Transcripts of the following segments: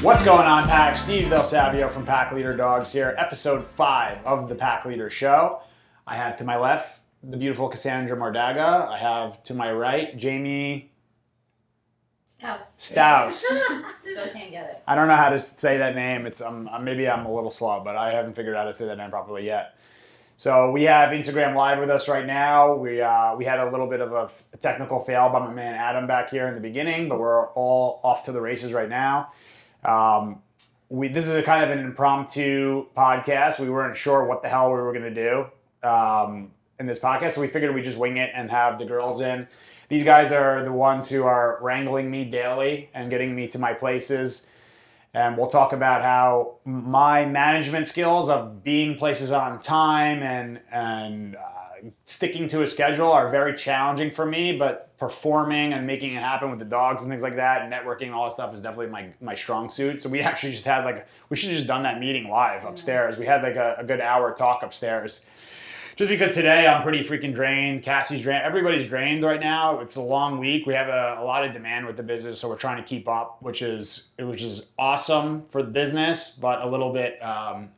What's going on, Pack? Steve Del Savio from Pack Leader Dogs here, episode 5 of the Pack Leader Show. I have to my left the beautiful Cassandra Mardaga. I have to my right Jamie Staus. Still can't get it. I don't know how to say that name. It's maybe I'm a little slow, but I haven't figured out how to say that name properly yet. So we have Instagram Live with us right now. We had a little bit of a technical fail by my man Adam back here in the beginning, but we're all off to the races right now. This is a kind of an impromptu podcast. We weren't sure what the hell we were going to do in this podcast, so we figured we'd just wing it and have the girls in. These guys are the ones who are wrangling me daily and getting me to my places. And we'll talk about how my management skills of being places on time and sticking to a schedule are very challenging for me, but performing and making it happen with the dogs and things like that, and networking and all that stuff is definitely my strong suit. So we actually just had we should have just done that meeting live upstairs. We had a good hour talk upstairs. Just because today I'm pretty freaking drained. Cassie's drained. Everybody's drained right now. It's a long week. We have a lot of demand with the business, so we're trying to keep up, which is awesome for the business, but a little bit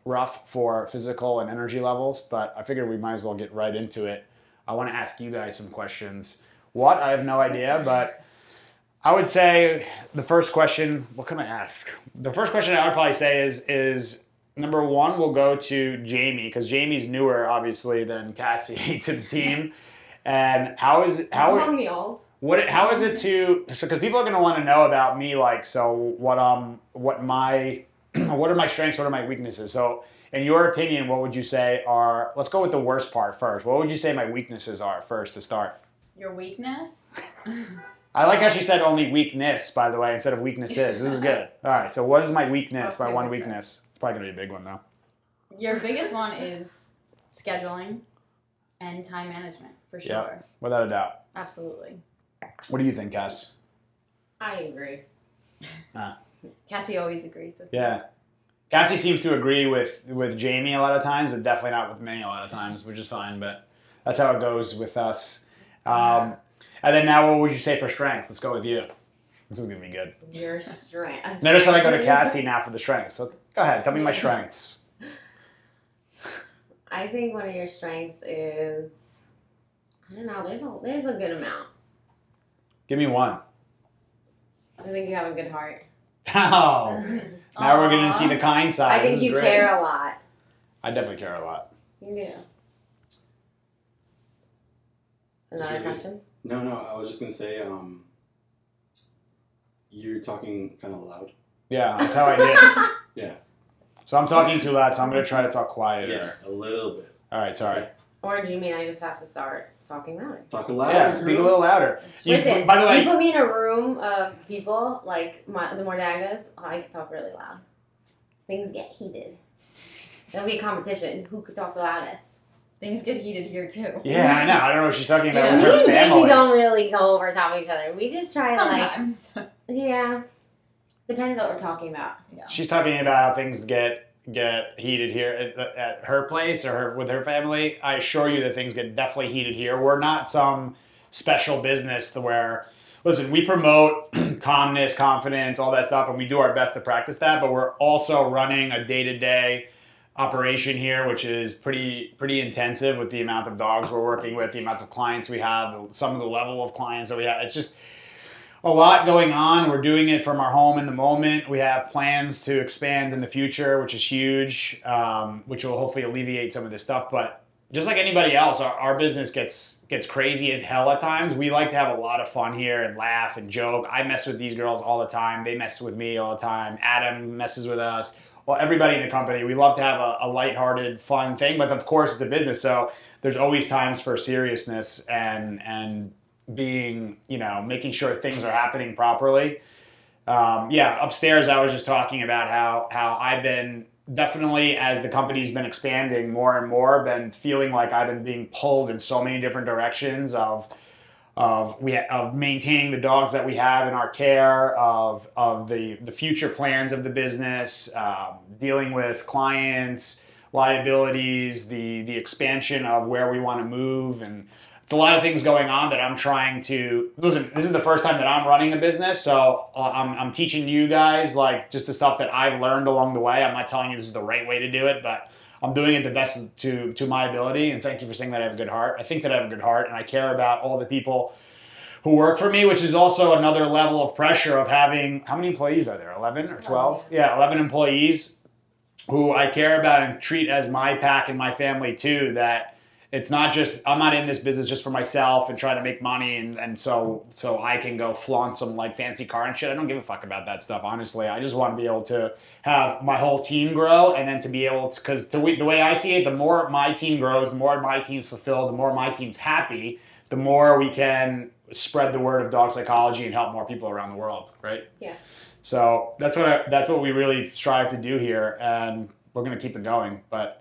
rough for physical and energy levels. But I figured we might as well get right into it. I want to ask you guys some questions. What? I have no idea, but I would say the first question, what can I ask? The first question I would probably say is number one, we'll go to Jamie, because Jamie's newer, obviously, than Cassie to the team. And how is it to, because people are going to want to know about me, what are my strengths, what are my weaknesses? So in your opinion, what would you say are, let's go with the worst part first. What would you say my weaknesses are first to start? Your weakness? I like how she said only weakness, by the way, instead of weaknesses. This is good. All right, so what is my weakness, my one weakness? It's probably going to be a big one, though. Your biggest one is scheduling and time management, for sure. Yep, without a doubt. Absolutely. What do you think, Cass? I agree. Cassie always agrees with me. Yeah. Cassie seems to agree with Jamie a lot of times, but definitely not with me a lot of times, which is fine, but that's how it goes with us. And then now, what would you say for strengths? Let's go with you. This is going to be good. Your strength. Notice how I go to Cassie now for the strengths. So go ahead. Tell me my strengths. I think one of your strengths is, I don't know, there's a good amount. Give me one. I think you have a good heart. Oh. Now we're going to see the kind side. I think you care a lot. I definitely care a lot. You do. Another question? No, I was just going to say, you're talking kind of loud. Yeah, that's how I did. Yeah. So I'm talking too loud, so I'm going to try to talk quieter. Yeah, a little bit. All right, sorry. Or do you mean I just have to start talking louder? Talk louder. Yeah, speak a little louder. Listen, by the way, you put me in a room of people, like the Mordagas, I can talk really loud. Things get heated. There'll be a competition. Who could talk the loudest? Things get heated here, too. Yeah, I know. I don't know what she's talking about. Me With her and family. Jamie don't really go over top of each other. We just try Sometimes. yeah. Depends what we're talking about. Yeah. She's talking about how things get heated here at her place or with her family. I assure you that things get definitely heated here. We're not some special business to where, listen, we promote calmness, confidence, all that stuff, and we do our best to practice that, but we're also running a day-to-day operation here, which is pretty intensive with the amount of dogs we're working with, the amount of clients we have, some of the level of clients that we have. It's just a lot going on. We're doing it from our home in the moment. We have plans to expand in the future, which is huge, which will hopefully alleviate some of this stuff. But just like anybody else, our business gets crazy as hell at times. We like to have a lot of fun here and laugh and joke. I mess with these girls all the time. They mess with me all the time. Adam messes with us. Well, everybody in the company, we love to have a lighthearted, fun thing, but of course it's a business, so there's always times for seriousness and being, making sure things are happening properly. Upstairs I was just talking about how I've been definitely, as the company's been expanding more and more, been feeling like I've been being pulled in so many different directions of maintaining the dogs that we have in our care, of the future plans of the business, dealing with clients, liabilities, the expansion of where we want to move, and it's a lot of things going on that I'm trying to listen. This is the first time that I'm running a business, so I'm teaching you guys like just the stuff that I've learned along the way. I'm not telling you this is the right way to do it, but I'm doing it the best to my ability. And thank you for saying that I have a good heart. I think that I have a good heart, and I care about all the people who work for me, which is also another level of pressure of having, how many employees are there? 11 or 12? Yeah, 11 employees who I care about and treat as my pack and my family too, that it's not just, I'm not in this business just for myself and trying to make money and so I can go flaunt some like fancy car and shit. I don't give a fuck about that stuff, honestly. I just want to be able to have my whole team grow, and then to be able to, because the way I see it, the more my team grows, the more my team's fulfilled, the more my team's happy, the more we can spread the word of dog psychology and help more people around the world, right? Yeah. So that's what we really strive to do here, and we're going to keep it going, but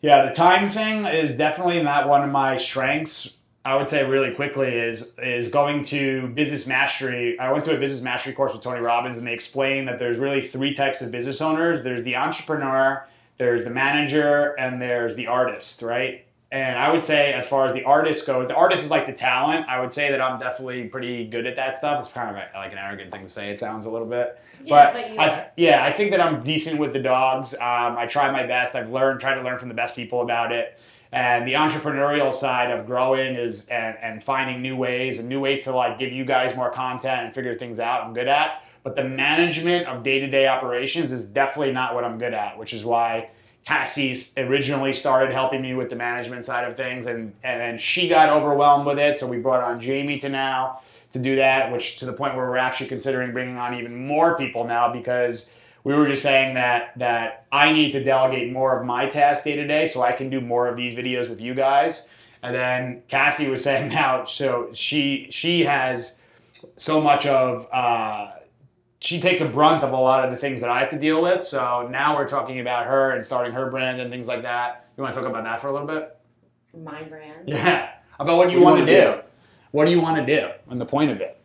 yeah, the time thing is definitely not one of my strengths. I would say really quickly is going to business mastery. I went to a business mastery course with Tony Robbins, and they explained that there's really 3 types of business owners. There's the entrepreneur, there's the manager, and there's the artist, right? And I would say as far as the artist goes, the artist is like the talent. I would say that I'm definitely pretty good at that stuff. It's kind of like an arrogant thing to say. It sounds a little bit. Yeah, but you are. I think that I'm decent with the tried my best. I've tried to learn from the best people about it. And the entrepreneurial side of growing and finding new ways to like give you guys more content and figure things out, I'm good at. But the management of day-to-day operations is definitely not what I'm good at, which is why Cassie originally started helping me with the management side of things, and then she got overwhelmed with it, so we brought on Jamie to do that, which to the point where we're actually considering bringing on even more people now, because we were just saying that I need to delegate more of my tasks day to day so I can do more of these videos with you guys. And then Cassie was saying now, so she has so much of she takes a brunt of a lot of the things that I have to deal with. So now we're talking about her and starting her brand and things like that. You want to talk about that for a little bit? My brand. Yeah. About what you want to do. What do you want to do and the point of it?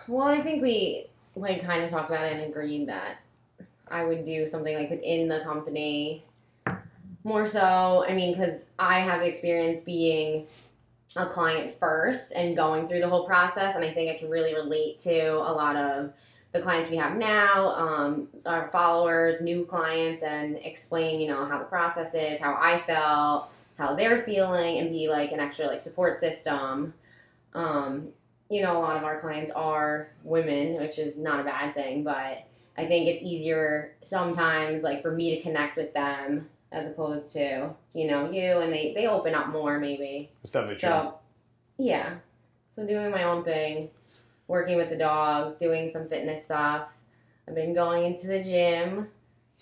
Well, I think we like kind of talked about it and agreed that I would do something like within the company more so. I mean, because I have the experience being a client first and going through the whole process, and I think I can really relate to a lot of the clients we have now, our followers, new clients, and explain, how the process is, how I felt, how they're feeling, and be like an extra like support system. A lot of our clients are women, which is not a bad thing, but I think it's easier sometimes like for me to connect with them as opposed to, you, and they open up more maybe. It's definitely true. So, yeah. So doing my own thing, working with the dogs, doing some fitness stuff. I've been going into the gym.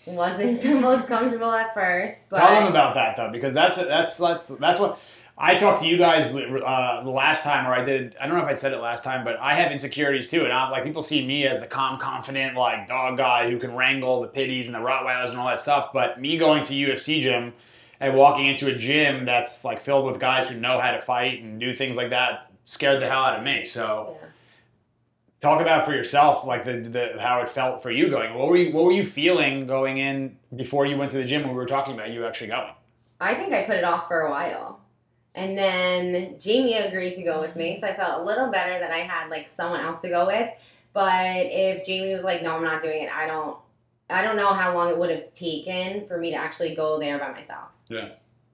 It wasn't the most comfortable at first, but tell them about that though, because that's what I talked to you guys the last time, or I don't know if I said it last time, but I have insecurities too, and like people see me as the calm, confident, like dog guy who can wrangle the pitties and the Rottweilers and all that stuff. But me going to UFC gym and walking into a gym that's like filled with guys who know how to fight and do things like that scared the hell out of me. So. Yeah. Talk about for yourself, like the how it felt for you going. What were you feeling going in before you went to the gym when we were talking about you actually going? I think I put it off for a while. And then Jamie agreed to go with me, so I felt a little better that I had like someone else to go with. But if Jamie was like, no, I'm not doing it, I don't know how long it would have taken for me to actually go there by myself. Yeah.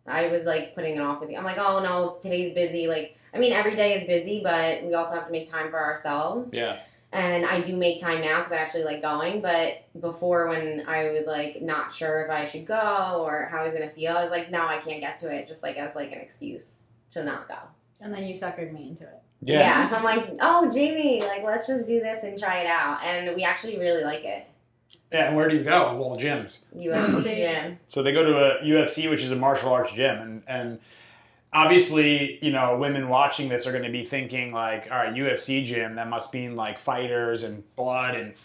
I was like putting it off with you. I'm like, oh no, today's busy. Like, I mean, every day is busy, but we also have to make time for ourselves. Yeah. And I do make time now because I actually like going. But before, when I was like not sure if I should go or how I was gonna feel, I was like, no, I can't get to it. Just like as like an excuse to not go. And then you suckered me into it. Yeah. So I'm like, oh, Jamie, like let's just do this and try it out. And we actually really like it. Yeah, and where do you go of all gyms? UFC gym. So they go to a UFC, which is a martial arts gym, and obviously, women watching this are going to be thinking like, all right, UFC gym, that must mean like fighters and blood and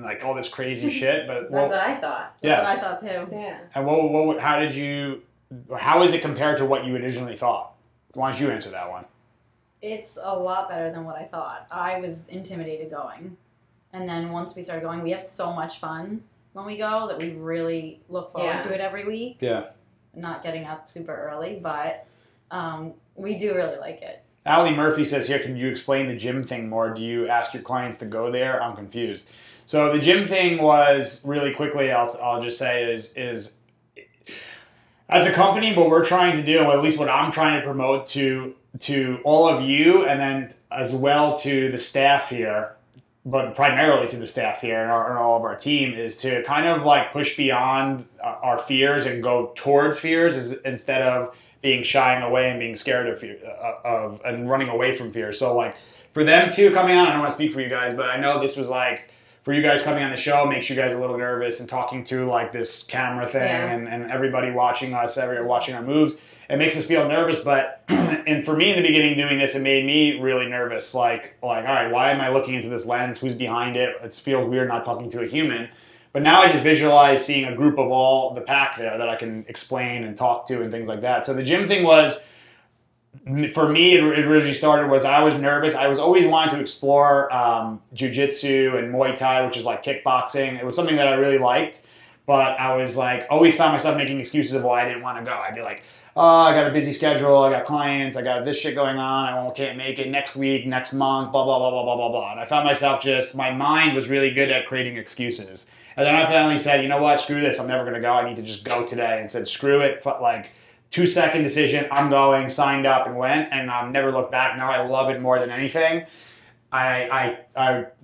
like all this crazy shit. But That's what I thought. That's what I thought too. Yeah. And how is it compared to what you originally thought? Why don't you answer that one? It's a lot better than what I thought. I was intimidated going. And then once we started going, we have so much fun when we go that we really look forward to it every week. Yeah. Not getting up super early, but We do really like it. Allie Murphy says here, can you explain the gym thing more? Do you ask your clients to go there? I'm confused. So the gym thing was really quickly, I'll just say is as a company, what we're trying to do, or at least what I'm trying to promote to all of you, and then as well to the staff here, but primarily to the staff here and all of our team, is to kind of like push beyond our fears and go towards fears instead of being shying away and being scared of fear, and running away from fear. So like for them too coming on, I don't want to speak for you guys, but I know this was like, for you guys coming on the show makes you guys a little nervous, and talking to like this camera thing and everybody watching us, watching our moves, it makes us feel nervous. But and for me in the beginning doing this, it made me really nervous. Like all right, why am I looking into this lens? Who's behind it? It feels weird not talking to a human. But now I just visualize seeing a group of all the pack there that I can explain and talk to and things like that. So the gym thing was, for me, it originally started was I was nervous. I was always wanting to explore jiu-jitsu and Muay Thai, which is like kickboxing. It was something that I really liked, but I was like, always found myself making excuses of why I didn't want to go. I'd be like, oh, I got a busy schedule, I got clients, I got this shit going on, I can't make it next week, next month, blah, blah, blah, blah, blah, blah, blah. And I found myself my mind was really good at creating excuses. And then I finally said, you know what, screw this, I'm never going to go, I need to just go today. And said, screw it, like 2-second decision, I'm going, signed up and went, and I've never looked back. Now I love it more than anything. I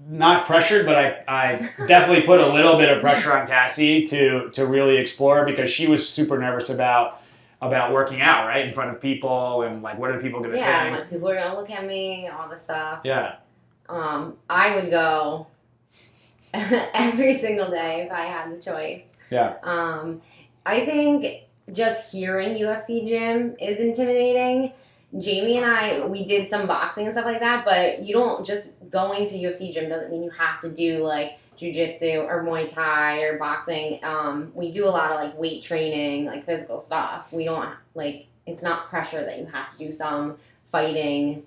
not pressured, but I definitely put a little bit of pressure on Cassie to really explore, because she was super nervous about working out, right, in front of people, and like, what are people going to think? Yeah, like, people are going to look at me, all this stuff. Yeah. I would go every single day if I had the choice. Yeah. I think just hearing UFC gym is intimidating. Jamie and I, we did some boxing and stuff like that, but you don't just going to UFC gym doesn't mean you have to do like jiu-jitsu or Muay Thai or boxing. We do a lot of like weight training, like physical stuff. We don't like, it's not pressure that you have to do some fighting,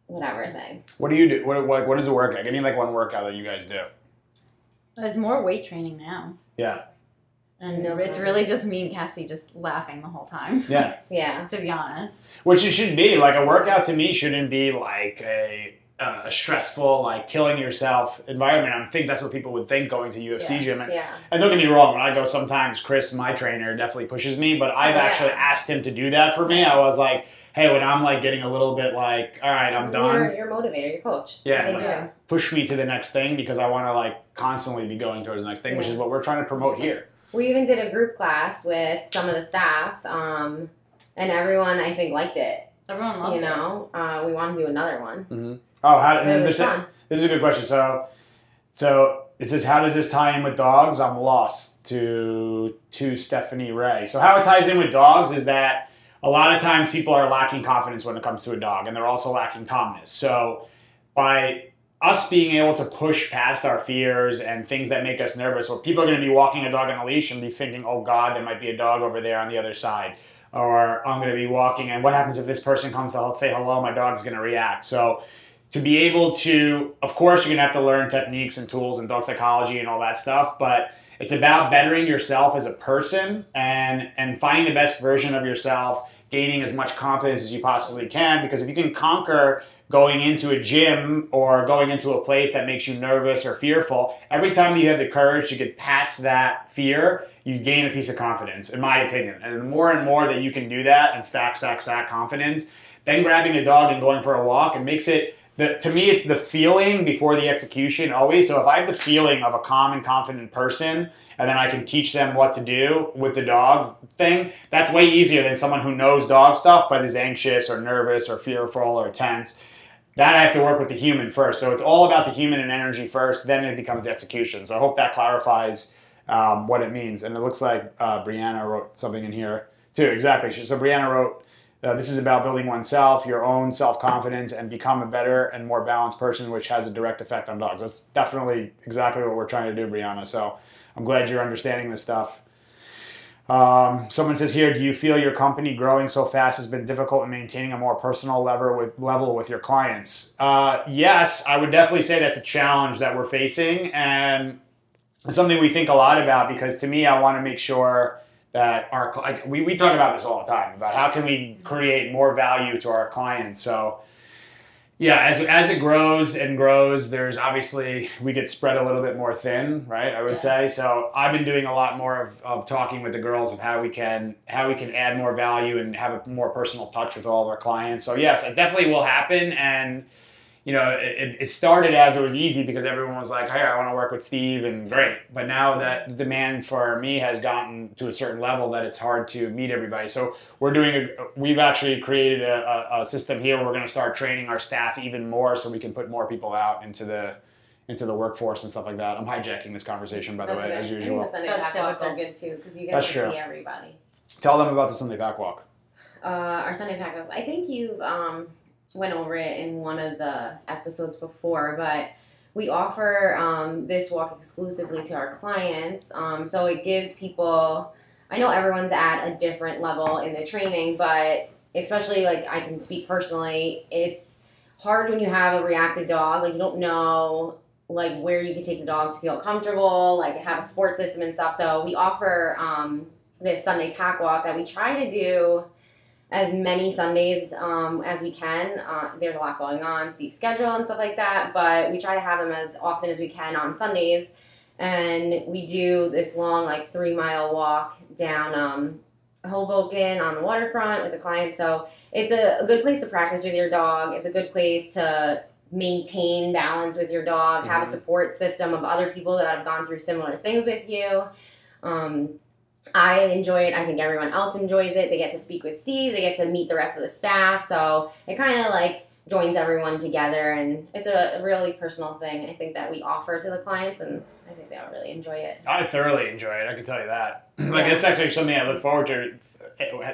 whatever thing. What do you do? What is a workout? Give me like one workout that you guys do. It's more weight training now. Yeah. And it's really just me and Cassie just laughing the whole time. Yeah. Yeah. To be honest. Which it should be. Like a workout to me shouldn't be like a stressful, like killing yourself environment. I think that's what people would think going to UFC gym. And don't get me wrong, when I go sometimes, Chris, my trainer, definitely pushes me, but I've actually asked him to do that for me. I was like, hey, when I'm like getting a little bit like, all right, I'm done. Your motivator, your coach. Yeah. Like, push me to the next thing, because I want to like constantly be going towards the next thing, which is what we're trying to promote here. We even did a group class with some of the staff, and everyone, I think, liked it. Everyone loved it. You know, we want to do another one. Mm-hmm. Oh, this is a good question. So it says, how does this tie in with dogs? I'm lost, to Stephanie Ray. So how it ties in with dogs is that a lot of times people are lacking confidence when it comes to a dog, and they're also lacking calmness. So by us being able to push past our fears and things that make us nervous, or people are going to be walking a dog on a leash and be thinking, oh God, there might be a dog over there on the other side. Or I'm going to be walking, and what happens if this person comes to say hello, my dog's going to react. So to be able to, of course, you're going to have to learn techniques and tools and dog psychology and all that stuff, but it's about bettering yourself as a person and finding the best version of yourself, gaining as much confidence as you possibly can, because if you can conquer going into a gym or going into a place that makes you nervous or fearful, every time that you have the courage to get past that fear, you gain a piece of confidence, in my opinion. And the more and more that you can do that and stack confidence, then grabbing a dog and going for a walk, it makes it, to me, it's the feeling before the execution always. So if I have the feeling of a calm and confident person, and then I can teach them what to do with the dog thing, that's way easier than someone who knows dog stuff but is anxious or nervous or fearful or tense. That I have to work with the human first. So it's all about the human and energy first, then it becomes the execution. So I hope that clarifies what it means. And it looks like Brianna wrote something in here too. Exactly. So Brianna wrote, this is about building oneself, your own self-confidence, and become a better and more balanced person, which has a direct effect on dogs. That's definitely exactly what we're trying to do, Brianna. So I'm glad you're understanding this stuff. Someone says here, do you feel your company growing so fast has been difficult in maintaining a more personal level with your clients? Yes, I would definitely say that's a challenge that we're facing, and it's something we think a lot about, because to me, I want to make sure that we talk about this all the time about how can we create more value to our clients. So yeah, as it grows and grows, there's obviously we get spread a little bit more thin, right? I would say. So I've been doing a lot more of talking with the girls of how we can add more value and have a more personal touch with all of our clients. So yes, it definitely will happen. And you know, it started as it was easy because everyone was like, hey, I want to work with Steve, and great. But now that the demand for me has gotten to a certain level that it's hard to meet everybody. So we've actually created a system here where we're going to start training our staff even more so we can put more people out into the workforce and stuff like that. I'm hijacking this conversation, by the way, as usual. I think the Sunday pack walks are good too because you get to see everybody. Tell them about the Sunday pack walk. Our Sunday pack walks. I think you've went over it in one of the episodes before, but we offer this walk exclusively to our clients. So it gives people, I know everyone's at a different level in the training, but especially like I can speak personally, it's hard when you have a reactive dog. Like you don't know like where you can take the dog to feel comfortable, like have a support system and stuff. So we offer this Sunday pack walk that we try to do as many Sundays as we can. There's a lot going on, Steve's schedule and stuff like that, but we try to have them as often as we can on Sundays. And we do this long, like 3-mile walk down Hoboken on the waterfront with the clients. So it's a good place to practice with your dog. It's a good place to maintain balance with your dog, have a support system of other people that have gone through similar things with you. I enjoy it. I think everyone else enjoys it. They get to speak with Steve. They get to meet the rest of the staff. So it kind of like joins everyone together, and it's a really personal thing I think that we offer to the clients, and I think they'll really enjoy it. I thoroughly enjoy it. I can tell you that. Like it's actually something I look forward to.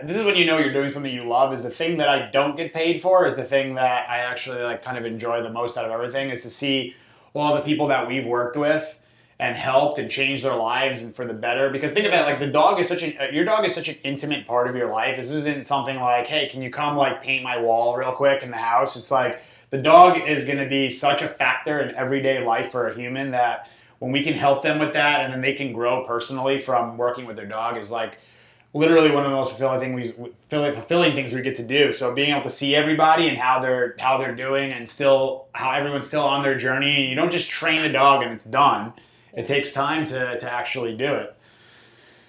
This is when you know you're doing something you love. Is the thing that I don't get paid for is the thing that I actually like kind of enjoy the most out of everything. Is to see all the people that we've worked with and helped and changed their lives and for the better. Because think about it, like your dog is such an intimate part of your life. This isn't something like, hey, can you come like paint my wall real quick in the house? It's like the dog is going to be such a factor in everyday life for a human that when we can help them with that and then they can grow personally from working with their dog is like literally one of the most fulfilling things we get to do. So being able to see everybody and how they're doing and how everyone's still on their journey. You don't just train a dog and it's done. It takes time to actually do it.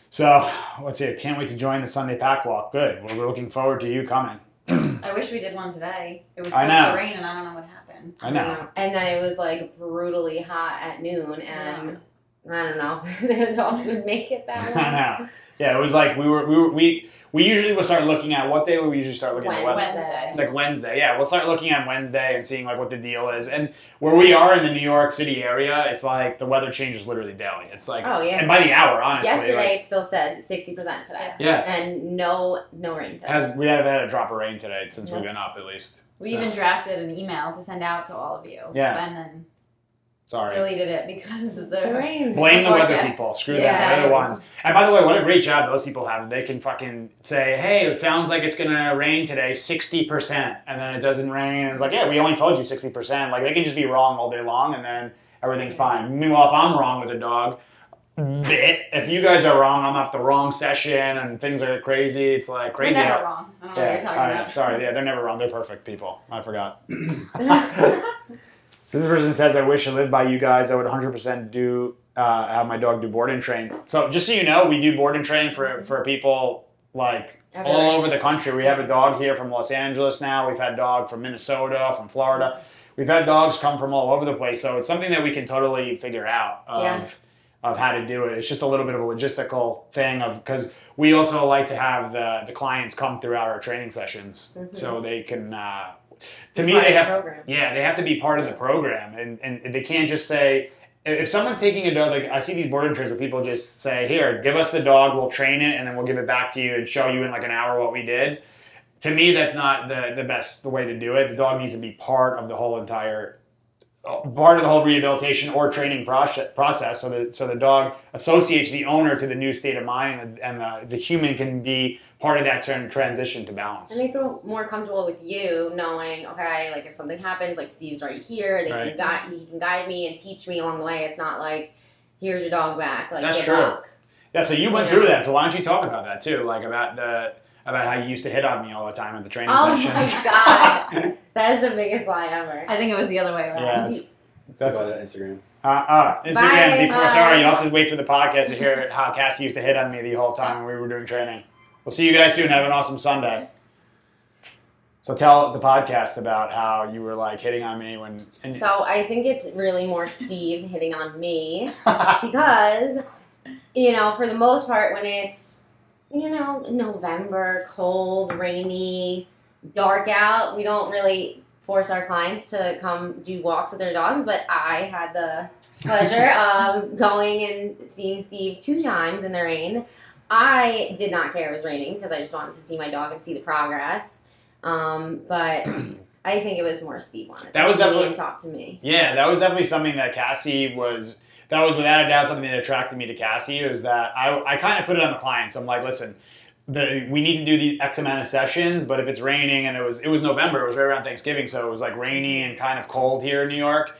So, let's see. I can't wait to join the Sunday Pack Walk. Good. Well, we're looking forward to you coming. I wish we did one today. It was supposed to rain, and I don't know what happened. I know. And then it was like brutally hot at noon, and I don't know. The dogs would make it that way. I know. Yeah, it was like we usually will start looking at what day would we usually start looking at Wednesday. Like Wednesday. Yeah, we'll start looking at Wednesday and seeing like what the deal is. And where we are in the New York City area, it's like the weather changes literally daily. It's like and by the hour, honestly. Yesterday it still said 60% today. Yeah. And no rain today. We haven't had a drop of rain today since we've been up at least. We even drafted an email to send out to all of you. Yeah. And then deleted it because of the rain. Blame the weather people. Screw them. They're the ones. And by the way, what a great job those people have. They can fucking say, hey, it sounds like it's going to rain today 60%. And then it doesn't rain. And it's like, yeah, we only told you 60%. Like, they can just be wrong all day long and then everything's fine. Meanwhile, if I'm wrong with a dog, if you guys are wrong, I'm at the wrong session and things are crazy. It's like crazy. They're never wrong. I don't know what you're talking about. Sorry. Yeah, they're never wrong. They're perfect people. I forgot. So this person says, I wish I lived by you guys. I would 100% have my dog do board and train. So just so you know, we do board and train for people like all over the country. We have a dog here from Los Angeles now. We've had a dog from Minnesota, from Florida. We've had dogs come from all over the place. So it's something that we can totally figure out of how to do it. It's just a little bit of a logistical thing because we also like to have the clients come throughout our training sessions so they can... to me, they have to be part of the program, and they can't just say, if someone's taking a dog, like I see these board and trains where people just say, here, give us the dog, we'll train it, and then we'll give it back to you and show you in like an hour what we did. To me, that's not the way to do it. The dog needs to be part of the whole rehabilitation or training process so the dog associates the owner to the new state of mind and the human can be part of that transition to balance. And they feel more comfortable with you knowing, okay, like if something happens, like Steve's right here, he can guide me and teach me along the way. It's not like, here's your dog back. Like, that's true. luck. Yeah, so you went through that. So why don't you talk about that too? Like about how you used to hit on me all the time at the training sessions. Oh my god, that is the biggest lie ever. I think it was the other way around. Yeah, That's about Instagram. Instagram. Bye. Before, Bye. sorry, you'll have to wait for the podcast to hear how Cassie used to hit on me the whole time when we were doing training. We'll see you guys soon. Have an awesome Sunday. So tell the podcast about how you were like hitting on me when. So I think it's really more Steve hitting on me because, for the most part, when it's, November, cold, rainy, dark out, we don't really force our clients to come do walks with their dogs, but I had the pleasure of going and seeing Steve 2 times in the rain. I did not care it was raining because I just wanted to see my dog and see the progress. But I think it was more Steve wanted to see me and talk to me. Yeah, that was definitely something that Cassie was. That was without a doubt something that attracted me to Cassie. Was that I kind of put it on the clients. I'm like, listen, we need to do these X amount of sessions, but if it's raining and it was November, it was right around Thanksgiving, so it was like rainy and kind of cold here in New York.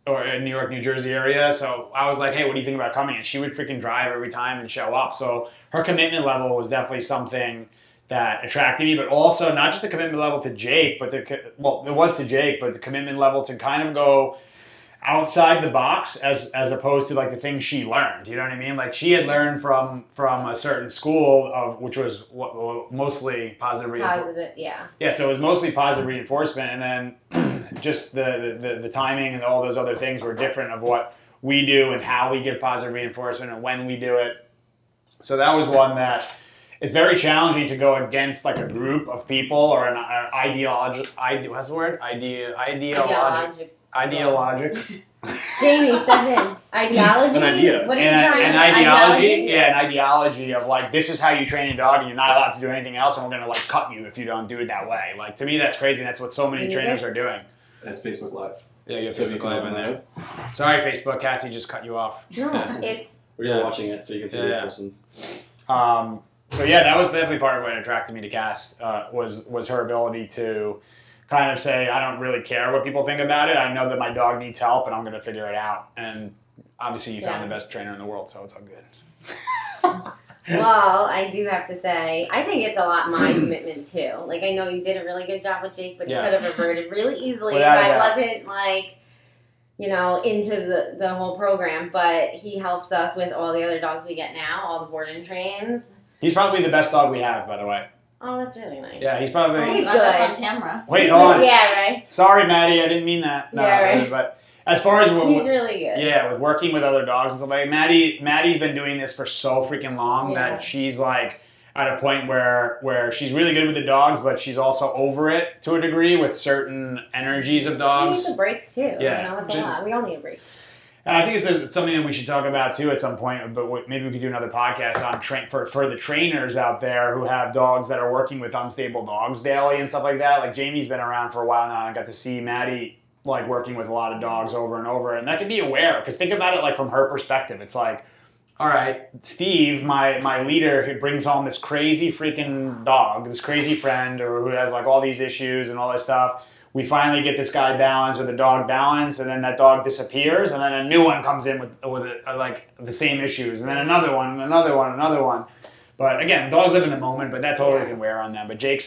Or in New York, New Jersey area. So I was like, hey, what do you think about coming? And she would freaking drive every time and show up. So her commitment level was definitely something that attracted me, but also not just the commitment level to Jake, but it was to Jake, but the commitment level to kind of go outside the box as opposed to like the things she learned. You know what I mean? Like she had learned from a certain school which was mostly positive reinforcement. Positive, yeah. Yeah, so it was mostly positive reinforcement, and then just the timing and all those other things were different of what we do and how we give positive reinforcement and when we do it. So that was one that it's very challenging to go against like a group of people or an ideologic. What's the word? Ideologic. Jamie, step in. Ideology? An idea. What are you trying to An ideology? Yeah, an ideology of like, this is how you train a dog and you're not allowed to do anything else and we're going to like cut you if you don't do it that way. Like, to me, that's crazy. That's what so many trainers are doing. That's Facebook Live. Yeah, you have So Facebook you can Live open in that there. up. Sorry, Facebook. Cassie just cut you off. No, it's... We're watching it so you can see the questions. So yeah, that was definitely part of what attracted me to Cass, was her ability to kind of say, I don't really care what people think about it. I know that my dog needs help and I'm going to figure it out. And obviously you found the best trainer in the world, so it's all good. Well, I do have to say, I think it's a lot my commitment too. Like, I know you did a really good job with Jake, but you could have reverted really easily if I wasn't like, into the whole program. But he helps us with all the other dogs we get now, all the board and trains. He's probably the best dog we have, by the way. Oh, that's really nice. Yeah, he's probably... He's Not good. that's on camera. Wait, hold on. Yeah, right. Sorry, Maddie, I didn't mean that. No, Yeah, right. But as far as... He's really good. Yeah, with working with other dogs and stuff like Maddie's been doing this for so freaking long that she's like at a point where she's really good with the dogs, but she's also over it to a degree with certain energies of dogs. She needs a break too. Yeah. It's a lot. We all need a break. And I think it's something that we should talk about too at some point, but maybe we could do another podcast on for the trainers out there who have dogs that are working with unstable dogs daily and stuff like that. Like Jamie's been around for a while now. I got to see Maddie like working with a lot of dogs over and over, and that can be aware, because think about it like from her perspective. It's like, all right, Steve, my leader, who brings home this crazy freaking dog, this crazy friend, or who has like all these issues and all this stuff. We finally get this guy balanced or the dog balanced, and then that dog disappears, and then a new one comes in with like the same issues, and then another one, another one, another one. But again, dogs live in the moment, but that totally can wear on them. But Jake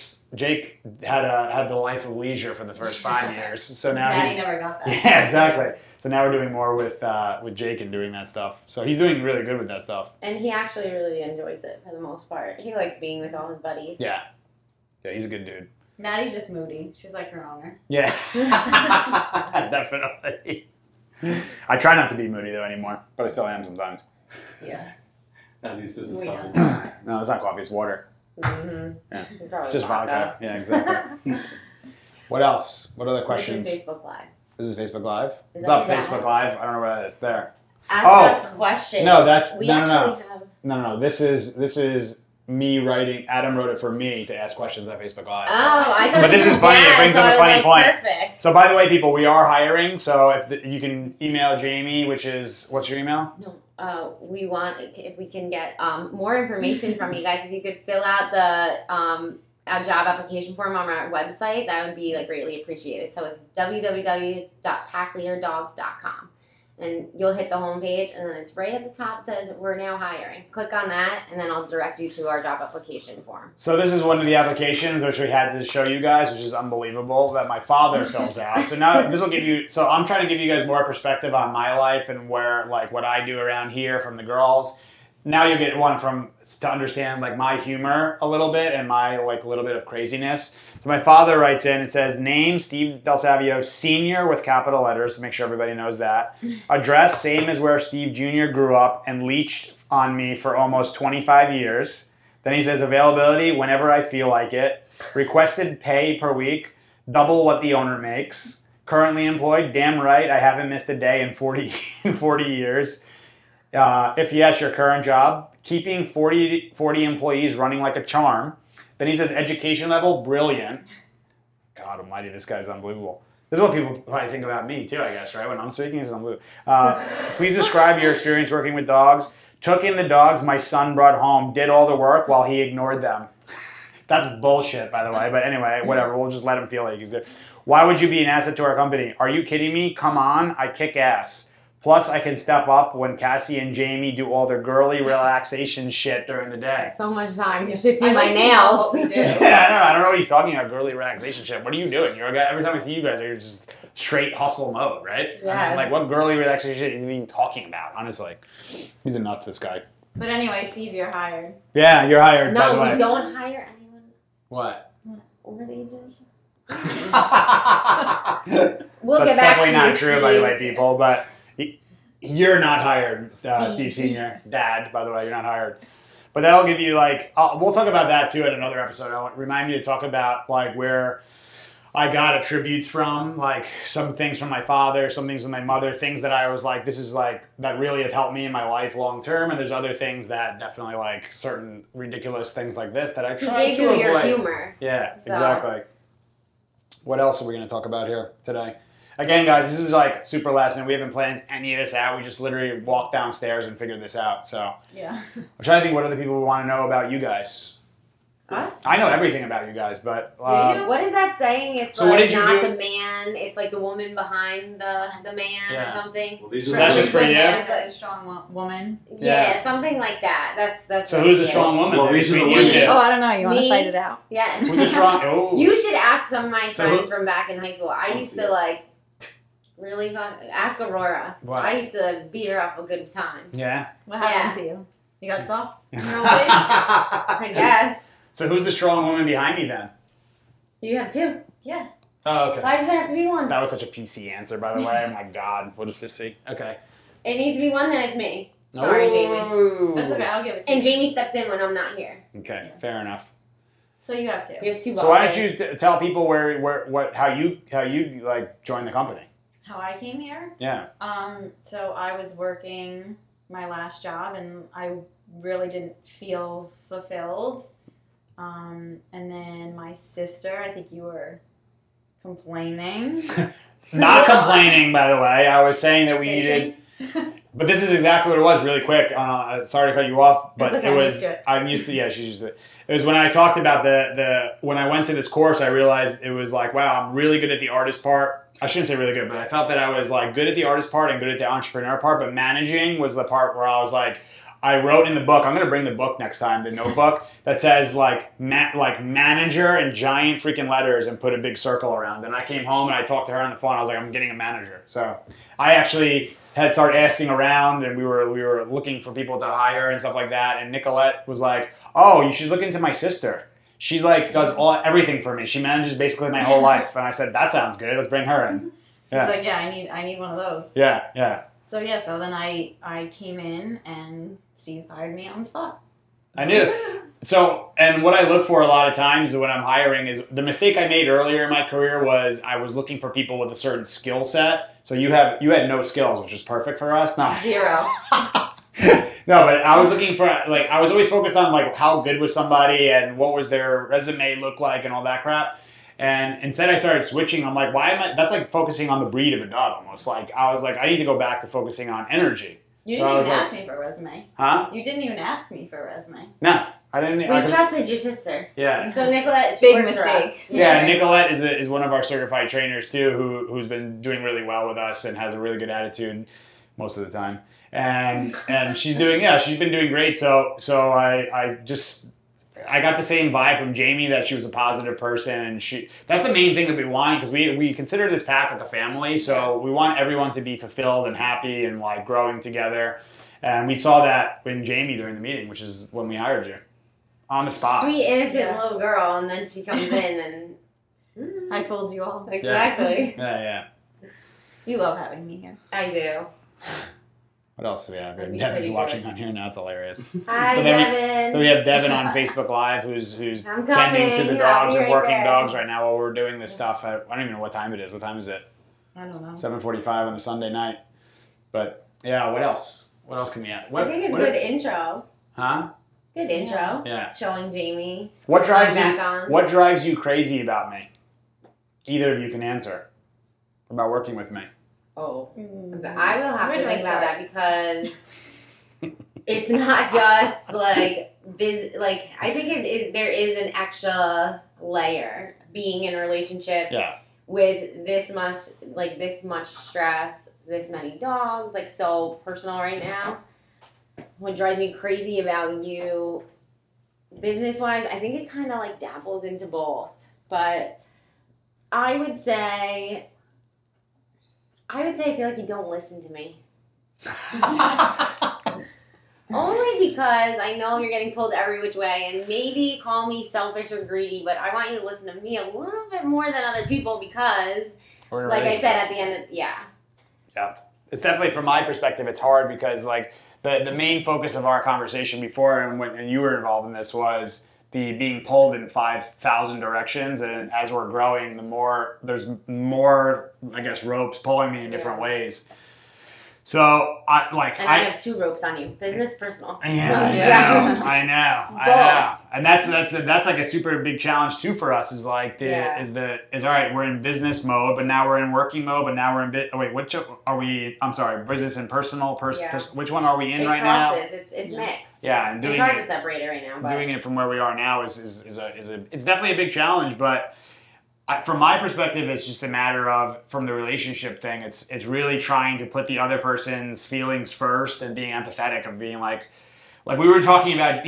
had the life of leisure for the first 5 years, so now Maddie never got that. Yeah, exactly. So now we're doing more with Jake and doing that stuff. So he's doing really good with that stuff. And he actually really enjoys it for the most part. He likes being with all his buddies. Yeah, he's a good dude. Maddie's just moody. She's like her owner. Yeah, definitely. I try not to be moody though anymore, but I still am sometimes. Yeah. As he sips his We coffee. No, it's not coffee, it's water. Mm-hmm. Yeah. It's Just vodka. Yeah, exactly. What else? What other questions? This is Facebook Live. This is Facebook Live? Is What's that up, your Facebook dad? Live? I don't know where that is. There. Ask us questions. No, that's... We No. actually have... No. This is me writing... Adam wrote it for me to ask questions on Facebook Live. Oh, I thought But this you is were funny. It dad, brings so up a I was funny like, point. Perfect. So, by the way, people, we are hiring. So, you can email Jamie, which is... What's your email? No, we want, if we can get more information from you guys, if you could fill out the a job application form on our website, that would be like greatly appreciated. So it's www.packleaderdogs.com. And you'll hit the home page, and then it's right at the top. It says, we're now hiring. Click on that, and then I'll direct you to our job application form. So this is one of the applications which we had to show you guys, which is unbelievable, that my father fills out. So now this will give you, so I'm trying to give you guys more perspective on my life and where, like, what I do around here from the girls. Now you'll get one to understand, like, my humor a little bit and my, like, little bit of craziness. So my father writes in, it says, name, Steve Del Savio, Sr. with capital letters to make sure everybody knows that. Address, same as where Steve Jr. grew up and leached on me for almost 25 years. Then he says, availability whenever I feel like it. Requested pay per week, double what the owner makes. Currently employed, damn right, I haven't missed a day in 40 years. If yes, your current job. Keeping 40 employees running like a charm. Then he says education level, brilliant. God almighty, this guy's unbelievable. This is what people probably think about me too, I guess, right? When I'm speaking, it's unbelievable. Please describe your experience working with dogs. Took in the dogs my son brought home, did all the work while he ignored them. That's bullshit, by the way. But anyway, whatever. We'll just let him feel like he's there. Why would you be an asset to our company? Are you kidding me? Come on, I kick ass. Plus, I can step up when Cassie and Jamie do all their girly relaxation shit during the day. So much time. You should see I my like to know nails. what we do. Yeah, I don't know what he's talking about, girly relaxation shit. What are you doing? You're a guy, every time I see you guys, you're just straight hustle mode, right? I mean, Yes. like, what girly relaxation shit is he even talking about, honestly? He's a nuts, this guy. But anyway, Steve, you're hired. Yeah, you're hired, by the No, way. we don't hire anyone What? over the age of... That's We'll get back to definitely you, not true, by the Steve. way, people, but you're not hired, Steve. Steve Sr. Dad, by the way, you're not hired. But that'll give you, like, we'll talk about that, too, in another episode. I'll remind you to talk about, like, where I got attributes from, like, some things from my father, some things from my mother, things that I was like, this is, like, that really have helped me in my life long term, and there's other things that definitely, like, certain ridiculous things like this that I He try gave to you avoid. your humor. Yeah, So. exactly. What else are we going to talk about here today? Again, guys, this is like super last minute. We haven't planned any of this out. We just literally walked downstairs and figured this out. So Yeah. I'm trying to think what other people want to know about you guys. Us? I know everything about you guys, but Do you? What is that saying? It's So what like did you not do? the man. It's like the woman behind the man Yeah. or something. Well, these So are that's the just for Good you? man, there's a strong woman. Yeah, Yeah. something like that. That's. So what who's it the strong is. woman? Well, then these are between the you women. two? Oh, I don't know. You want Me? to fight it out? Yes. Who's the strong? Oh. You should ask some of my So friends who- from back in high school. I used to like really ask Aurora. What? I used to beat her up a good time. Yeah. What happened to you? You got soft? No, I guess. So who's the strong woman behind me then? You have two. Yeah. Oh, okay. Why does it have to be one? That was such a PC answer, by the way. Oh my God, what a sissy. Okay. It needs to be one, then it's me. Sorry, Jamie. Jamie. That's okay. I'll give it to And you. Jamie steps in when I'm not here. Okay, Yeah. fair enough. So you have two. We have two bosses. So why don't you tell people how you like joined the company? How I came here? Yeah. So I was working my last job and I really didn't feel fulfilled. And then my sister, I think you were complaining. Not complaining, by the way. I was saying that we needed. Bitching. But this is exactly what it was, really quick. Sorry to cut you off, but It's okay, it I'm was. used to it. I'm used to. Yeah, she's used to it. It was when I talked about when I went to this course, I realized it was like, wow, I'm really good at the artist part. I shouldn't say really good, but I felt that I was like good at the artist part and good at the entrepreneur part, but managing was the part where I was like, I wrote in the book. I'm gonna bring the book next time, the notebook that says like manager in giant freaking letters and put a big circle around. And I came home and I talked to her on the phone. I was like, I'm getting a manager. So I actually had started asking around, and we were looking for people to hire and stuff like that. And Nicolette was like, "Oh, you should look into my sister. She's like does everything for me. She manages basically my whole life." And I said, "That sounds good. Let's bring her in." So Yeah. I was like, yeah, I need one of those. Yeah. So yeah, so then I came in and Steve hired me on the spot. I knew. So, and what I look for a lot of times when I'm hiring is the mistake I made earlier in my career was I was looking for people with a certain skill set. So you had no skills, which is perfect for us. No. 0. No, but I was looking for, like, I was always focused on, like, how good was somebody and what was their resume look like and all that crap. And instead I started switching. I'm like, that's like focusing on the breed of a dog almost. Like, I was like, I need to go back to focusing on energy. You So I didn't was even like- ask me for a resume. Huh? You didn't even ask me for a resume. No, I didn't. We I could- trusted your sister. yeah. So Nicolette, she Big works for mistake. us. Yeah, Nicolette is one of our certified trainers too, who's been doing really well with us and has a really good attitude. most of the time. And she's been doing great. So I got the same vibe from Jamie that she was a positive person, and that's the main thing that we want, because we consider this pack like a family, so we want everyone to be fulfilled and happy and like growing together. And we saw that in Jamie during the meeting, which is when we hired you. On the spot. Sweet, innocent little girl, and then she comes in and I fooled you all. exactly. Yeah. You love having me here. I do. What else do we have? That'd be Devin's pretty watching good. on here now. It's hilarious. Hi, So Devin. we have Devin on Facebook Live, who's I'm tending to the coming. dogs I'll and be right working there. dogs right now while we're doing this stuff. I don't even know what time it is. What time is it? I don't know. 7:45 on a Sunday night. But yeah, what else? What else can we ask? I think it's good intro. Huh? Good intro. Yeah. Showing Jamie. What drives you? Back on. What drives you crazy about me? Either of you can answer about working with me. Oh. Mm. I will have Where to do I think about start? that, because it's not just like like I think there is an extra layer being in a relationship Yeah. with this much stress, this many dogs, like so personal right now. What drives me crazy about you business wise, I think it kind of like dabbles into both, but I would say I feel like you don't listen to me. Only because I know you're getting pulled every which way, and maybe call me selfish or greedy, but I want you to listen to me a little bit more than other people, because, We're in a like I relationship. said at the end of, Yeah. It's definitely, from my perspective, it's hard because like the main focus of our conversation before and you were involved in this was the being pulled in 5,000 directions, and as we're growing, there's more, I guess, ropes pulling me in different ways. So I have 2 ropes on you, business, personal. Yeah, I know. And that's like a super big challenge too for us. Is like is all right. We're in business mode, but now we're in working mode, but now we're in which are we? I'm sorry, business and personal. Which one are we in right now? It's mixed. Yeah, and it's hard to separate it right now. But doing it from where we are now is it's definitely a big challenge, but. From my perspective, it's just a matter of, from the relationship thing, it's really trying to put the other person's feelings first and being empathetic and being like we were talking about,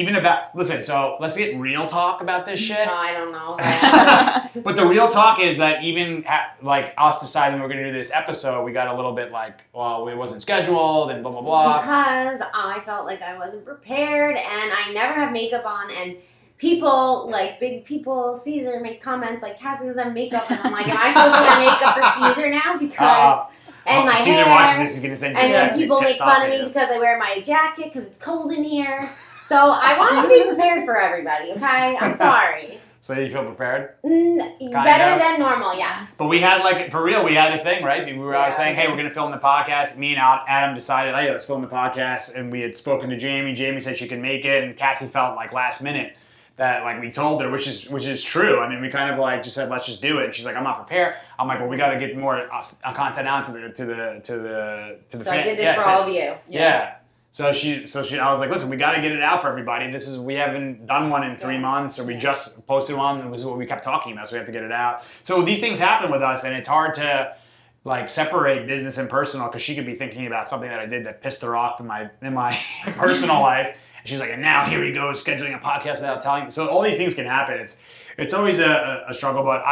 listen, so let's get real talk about this shit. No, I don't know. But the real talk is that even like us deciding we're going to do this episode, we got a little bit like, well, it wasn't scheduled and blah, blah, blah. Because I felt like I wasn't prepared, and I never have makeup on, and people, like big people, Caesar, make comments like, Cassie doesn't have makeup, and I'm like, am I supposed to wear makeup for Caesar now? Because, and my Caesar hair, watches this, he's going to send you and then text people make pissed fun off of me at you. because I wear my jacket because it's cold in here. So I wanted to be prepared for everybody, okay? I'm sorry. So you feel prepared? Better than normal, yes. But we had, like, for real, we had a thing, right? We were saying, hey, we're going to film the podcast. Me and Adam decided, hey, let's film the podcast. And we had spoken to Jamie. Jamie said she could make it. And Cassie felt like last minute that, like, we told her, which is true. I mean, we kind of, like, just said, let's just do it. And she's like, I'm not prepared. I'm like, well, we got to get more content out to the So I did this for all of you. Yeah. So I was like, listen, we got to get it out for everybody. We haven't done one in 3 months, or we just posted one. It was what we kept talking about, so we have to get it out. So these things happen with us, and it's hard to like separate business and personal, because she could be thinking about something that I did that pissed her off in my personal life. And she's like, and now here he goes scheduling a podcast without telling me. So all these things can happen. It's always a struggle, but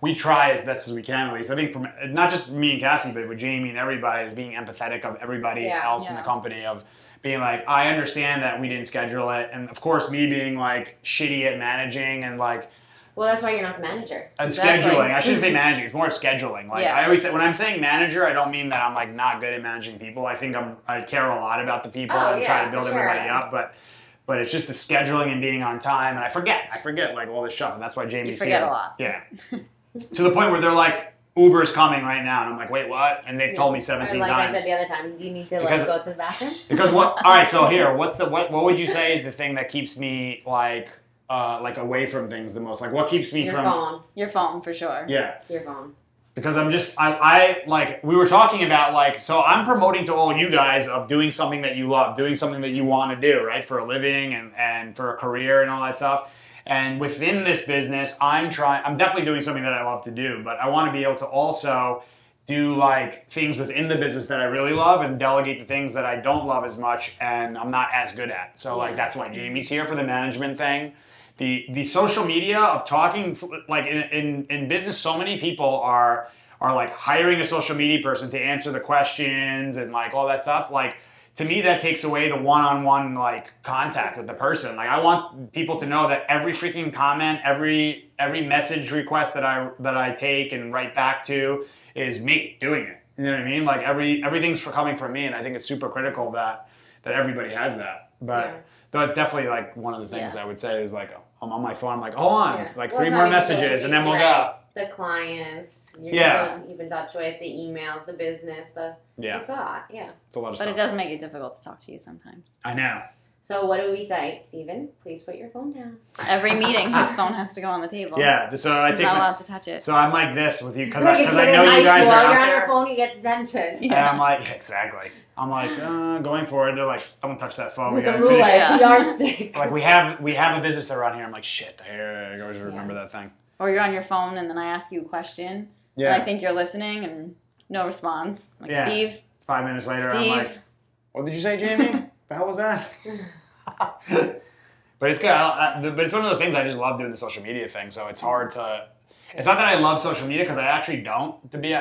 we try as best as we can, at least. I think from not just me and Cassie, but with Jamie and everybody, is being empathetic of everybody else in the company, of being like, I understand that we didn't schedule it. And of course, me being like shitty at managing and like, well, that's why you're not the manager. and scheduling. I shouldn't say managing. It's more of scheduling. Like I always say, when I'm saying manager, I don't mean that I'm like not good at managing people. I think I care a lot about the people and try to build everybody up. But it's just the scheduling and being on time, and I forget like all this stuff, and that's why Jamie's forget here. a lot. Yeah. To the point where they're like, Uber's coming right now, and I'm like, wait, what? And they've told me 17 like times. I said the other time, you need to go to the bathroom. Because what? All right, so here, what would you say is the thing that keeps me like away from things the most? Like, what keeps me from Your phone, for sure. Yeah. Your phone. Because I like, we were talking about like, so I'm promoting to all you guys of doing something that you love, doing something that you want to do, right? For a living and for a career and all that stuff. And within this business, I'm definitely doing something that I love to do, but I want to be able to also do like things within the business that I really love and delegate the things that I don't love as much and I'm not as good at. So like that's why Jamie's here for the management thing. The social media of talking, like in business, so many people are like hiring a social media person to answer the questions and like all that stuff. Like to me, that takes away the one-on-one like contact with the person. Like I want people to know that every freaking comment, every message request that I take and write back to is me doing it. You know what I mean? Like everything's coming from me, and I think it's super critical that everybody has that. But though it's definitely like one of the things I would say is like I'm on my phone, I'm like, hold on, like 3 more messages, and then we'll go. The clients, you're still keep in touch with, the emails, the business, it's a lot, It's a lot of stuff. But it does make it difficult to talk to you sometimes. I know. So what do we say? Steven, please put your phone down. Every meeting, his phone has to go on the table. Yeah, so I He's not allowed to touch it. So I'm like this with you because like I know you guys are out you're on there. your phone, you get detention. And I'm like, exactly. I'm like, going forward, they're like, don't touch that phone. With We the gotta ruler, finish. the yardstick. Like we have a business to run here. I'm like, shit, I always remember that thing. Or you're on your phone and then I ask you a question. Yeah. And I think you're listening and no response. I'm like, Steve. It's 5 minutes later. Steve. I'm like, what did you say, Jamie? The hell was that? But it's good. But it's one of those things I just love doing the social media thing. So it's hard to. It's not that I love social media because I actually don't. To be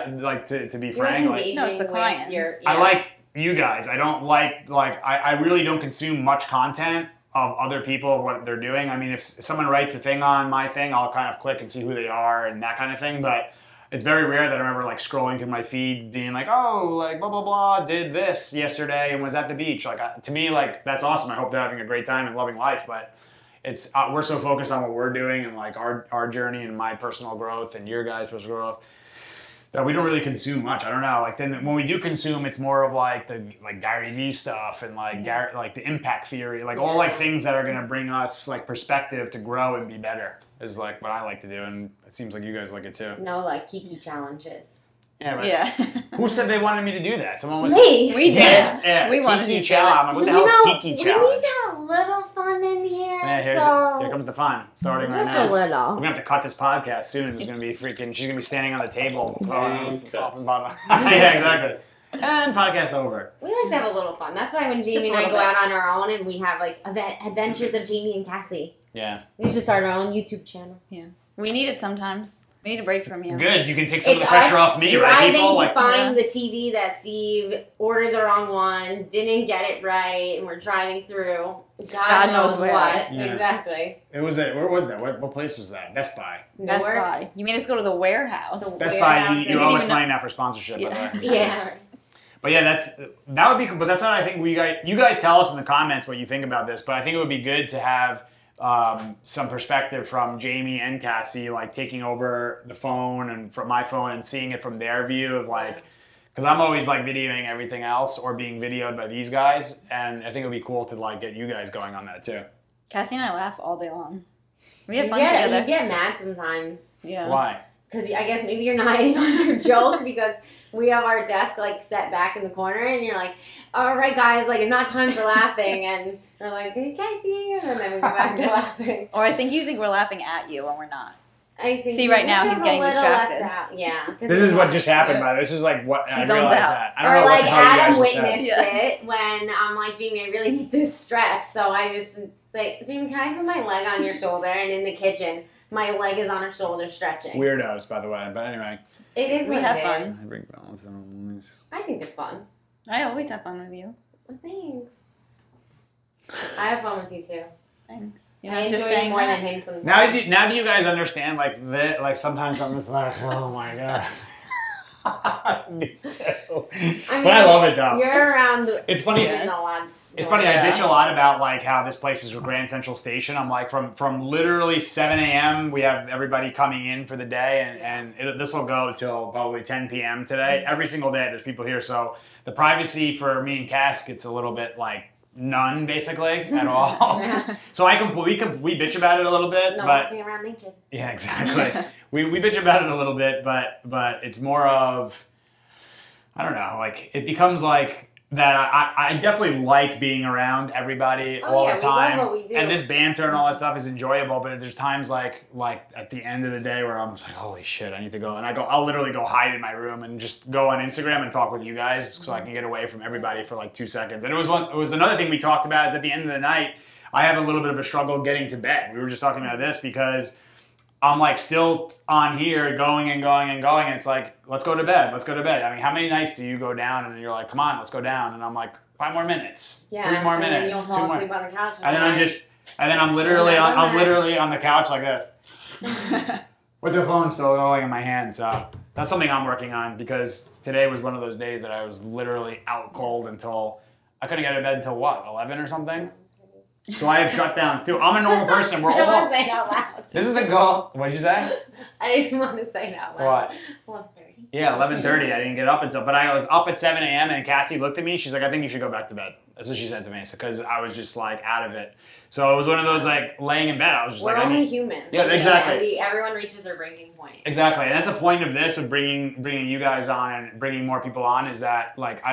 frank, like, no, it's the clients. I like you guys. I don't like I really don't consume much content of other people, what they're doing. I mean, if someone writes a thing on my thing, I'll kind of click and see who they are and that kind of thing. But it's very rare that I remember like scrolling through my feed being like, oh, like blah, blah, blah, did this yesterday and was at the beach. Like to me, like that's awesome. I hope they're having a great time and loving life. But it's we're so focused on what we're doing and like our journey and my personal growth and your guys' personal growth that we don't really consume much. I don't know. Like then when we do consume, it's more of like the Gary Vee stuff and like like the impact theory, like all like things that are gonna bring us like perspective to grow and be better is like what I like to do, and it seems like you guys like it too. No, like Kiki challenges. Yeah, right. Yeah. Who said they wanted me to do that? Someone was Me. We did. Yeah, We wanted Kiki to challenge. What the hell is Kiki we challenge? need to have a little fun in here. Yeah, here comes the fun starting right just now. a little. We're gonna have to cut this podcast soon. There's gonna be she's gonna be standing on the table. Top and bottom. Yeah, exactly. And podcast over. We like to have a little fun. That's why when Jamie and I go out on our own and we have like adventures of Jamie and Cassie. Yeah. We should start our own YouTube channel. Yeah. We need it sometimes. We need a break from you. Good. You can take some of the pressure off me, right, people? Driving to find the TV that Steve ordered the wrong one, didn't get it right, and we're driving through. God knows what. Yeah. Exactly. It was where was that? What place was that? Best Buy. Best Buy. You made us go to the warehouse. Best Buy. You owe us money now for sponsorship. Yeah. By the way. Yeah. But yeah, that would be cool. But that's not. I think you guys tell us in the comments what you think about this. But I think it would be good to have some perspective from Jamie and Cassie, like taking over the phone and from my phone and seeing it from their view of like, because I'm always like videoing everything else or being videoed by these guys, and I think it would be cool to like get you guys going on that too. Cassie and I laugh all day long. We have fun together. You get mad sometimes. Yeah. Why? Because I guess maybe you're not in on our joke because we have our desk like set back in the corner and you're like, all right guys, like it's not time for laughing, and we're like, hey Cassie, and then we go back to laughing. Or I think you think we're laughing at you when we're not. I think see, right now he's getting distracted. Left out. Yeah. This is what just happened, by the way. This is like what I realized that. I don't or know like what the hell Adam you guys just witnessed said. it when I'm like, Jamie, I really need to stretch. So I just say, Jamie, can I put my leg on your shoulder? And in the kitchen, my leg is on her shoulder stretching. Weirdos, by the way. But anyway. It is we what have it fun. is. I bring balance in these. I think it's fun. I always have fun with you. Thanks. I have fun with you too. Thanks. You know, I enjoy you more than him sometimes. Now do you guys understand like sometimes I'm just like, oh my god. These two. I mean, but I love it though. You're around. It's funny. A lot. It's funny. I bitch a lot about like how this place is a Grand Central Station. I'm like from literally 7 a.m. we have everybody coming in for the day, and this will go till probably 10 p.m. today. Every single day there's people here, so the privacy for me and Cass gets a little bit like none basically at all. So we bitch about it a little bit, but walking around naked. Yeah, exactly. we bitch about it a little bit, but it's more of, I don't know, like it becomes like that I definitely like being around everybody all the time. We love what we do. And this banter and all that stuff is enjoyable, but there's times like at the end of the day where I'm just like, holy shit, I need to go. And I'll literally go hide in my room and just go on Instagram and talk with you guys so I can get away from everybody for like 2 seconds. And it was another thing we talked about is at the end of the night, I have a little bit of a struggle getting to bed. We were just talking about this because I'm like still on here going and going and going. And it's like, let's go to bed. Let's go to bed. I mean, how many nights do you go down and you're like, come on, let's go down. And I'm like, 5 more minutes, 3 more minutes, then you'll 2 fall more. asleep on the couch. I'm literally on the couch like that with the phone still going in my hand. So that's something I'm working on because today was one of those days that I was literally out cold until I couldn't get out of bed until what, 11 or something? So I have shutdowns too. I'm a normal person. We're I don't all. want to say it out loud. This is the goal. What did you say? I didn't want to say it out loud. What? 11:30. Yeah, 11:30. I didn't get up until, but I was up at 7 a.m. and Cassie looked at me. She's like, "I think you should go back to bed." That's what she said to me. Because I was just like out of it. So it was one of those like laying in bed. I was just We're like, only human. Yeah, exactly. Everyone reaches their breaking point. Exactly, and that's the point of this, of bringing you guys on and bringing more people on, is that like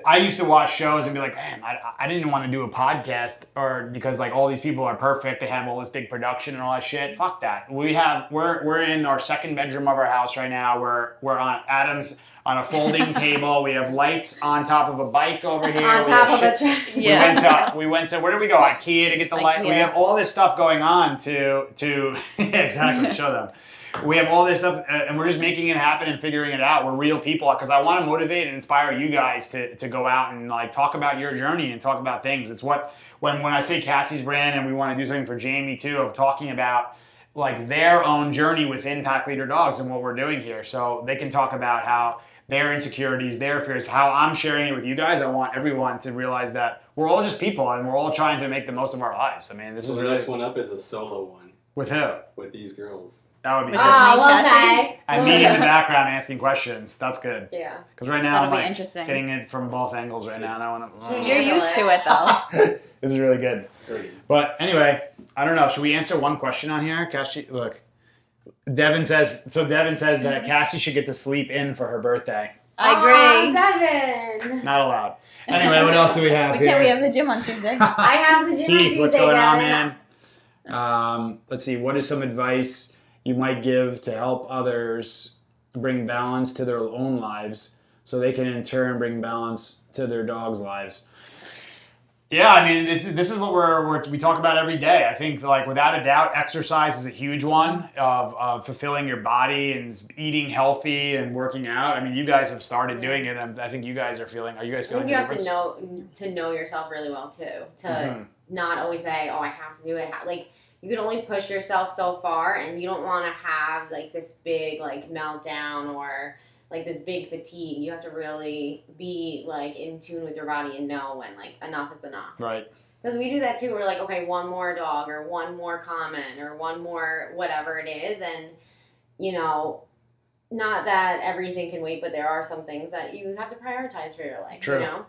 I used to watch shows and be like, man, I didn't want to do a podcast because like all these people are perfect, they have all this big production and all that shit. Fuck that. We're in our second bedroom of our house right now. We're on Adam's on a folding table. We have lights on top of a bike over here. On top of a truck. Yeah. We went to where did we go? IKEA to get the light. We have all this stuff going on to exactly show them. We have all this stuff, and we're just making it happen and figuring it out. We're real people because I want to motivate and inspire you guys to go out and like talk about your journey and talk about things. It's what when I say Cassie's brand and we want to do something for Jamie too, of talking about like their own journey within Pack Leader Dogs and what we're doing here, so they can talk about how their insecurities, their fears, how I'm sharing it with you guys. I want everyone to realize that we're all just people and we're all trying to make the most of our lives. I mean, this is the really... next one up is a solo one. With who? With these girls. That would be With good. Oh, okay. And me in the background asking questions. That's good. Yeah. Because right now That'll I'm be like interesting. getting it from both angles right now. And I want to... You're used to it though. This is really good. But anyway, I don't know. Should we answer one question on here? Cassie, look. Devin says that Cassie should get to sleep in for her birthday. I agree. Devin. Not allowed. Anyway, what else do we have here? We have the gym on Tuesday. I have the gym on Keith, Tuesday, what's going on, Devin. man? Let's see. What is some advice you might give to help others bring balance to their own lives so they can in turn bring balance to their dogs' lives? Yeah, I mean, this is what we talk about every day. I think, like, without a doubt, exercise is a huge one of fulfilling your body and eating healthy and working out. I mean, you guys have started doing it, and I think you guys are feeling. Are you guys feeling? I think the you difference? have to know yourself really well too. To not always say, "Oh, I have to do it." Like, you can only push yourself so far, and you don't want to have like this big like meltdown or like this big fatigue. You have to really be like in tune with your body and know when like enough is enough. Right. Because we do that too. We're like, okay, one more dog or one more comment or one more whatever it is, and you know, not that everything can wait, but there are some things that you have to prioritize for your life. True. You know.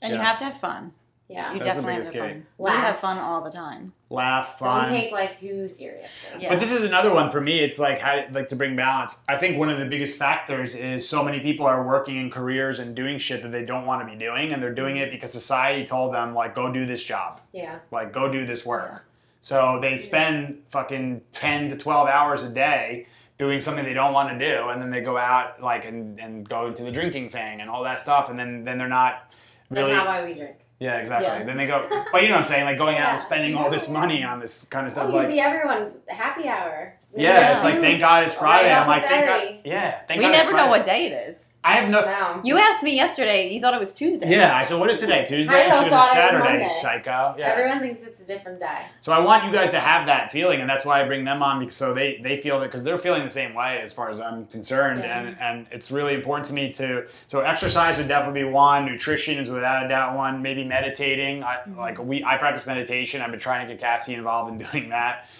And you have to have fun. Yeah. You That's the definitely have to biggest have key. fun. We have fun all the time. Laugh, fun. Don't take life too seriously. Yeah. But this is another one for me. It's like to bring balance. I think one of the biggest factors is so many people are working in careers and doing shit that they don't want to be doing, and they're doing it because society told them like, go do this job. Yeah. Like, go do this work. So they spend fucking 10 to 12 hours a day doing something they don't want to do, and then they go out like and go into the drinking thing and all that stuff, and then they're not really. That's not why we drink. Yeah, exactly. Yeah. Then they go, but you know what I'm saying, like going out and spending all this money on this kind of stuff. Oh, you like, see everyone happy hour. yeah, it's like, thank God it's Friday. Right I'm like, off the thank God. ferry. Yeah, thank We God never it's know Friday. what day it is. I have no. No. You asked me yesterday. You thought it was Tuesday. Yeah, I said, what is today? Tuesday? I know, She was a thought it was Saturday, Monday. psycho. Yeah. Everyone thinks it's a different day. So I want you guys to have that feeling, and that's why I bring them on, because so they feel that, because they're feeling the same way as far as I'm concerned, Yeah. and it's really important to me to. So exercise would definitely be one. Nutrition is without a doubt one. Maybe meditating. I practice meditation. I've been trying to get Cassie involved in doing that,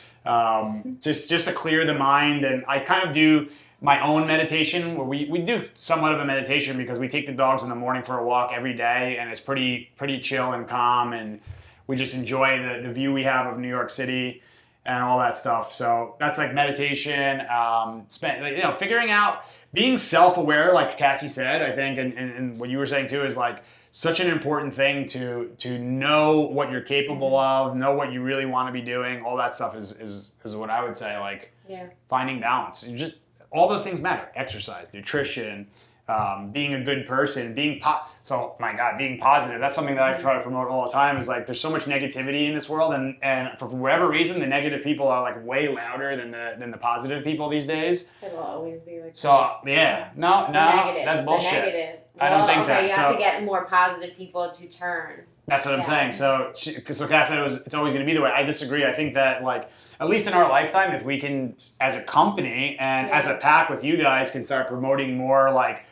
just to clear the mind, and I kind of do my own meditation, where we do somewhat of a meditation because we take the dogs in the morning for a walk every day, and it's pretty chill and calm, and we just enjoy the view we have of New York City. and all that stuff. So that's like meditation, figuring out, being self-aware, like Cassie said, I think, and what you were saying too, is like such an important thing to know what you're capable of, know what you really want to be doing. All that stuff is what I would say, like finding balance. All those things matter. Exercise, nutrition, being a good person, being positive. That's something that I try to promote all the time. Is like there's so much negativity in this world, and for whatever reason, the negative people are like way louder than the positive people these days. It'll always be like so. Yeah, no, that's bullshit. The negative. I don't think that. You have to get more positive people to turn. That's what I'm saying. So Kat said it's always going to be the way. I disagree. I think that, like, at least in our lifetime, if we can, as a company and as a pack with you guys, can start promoting more like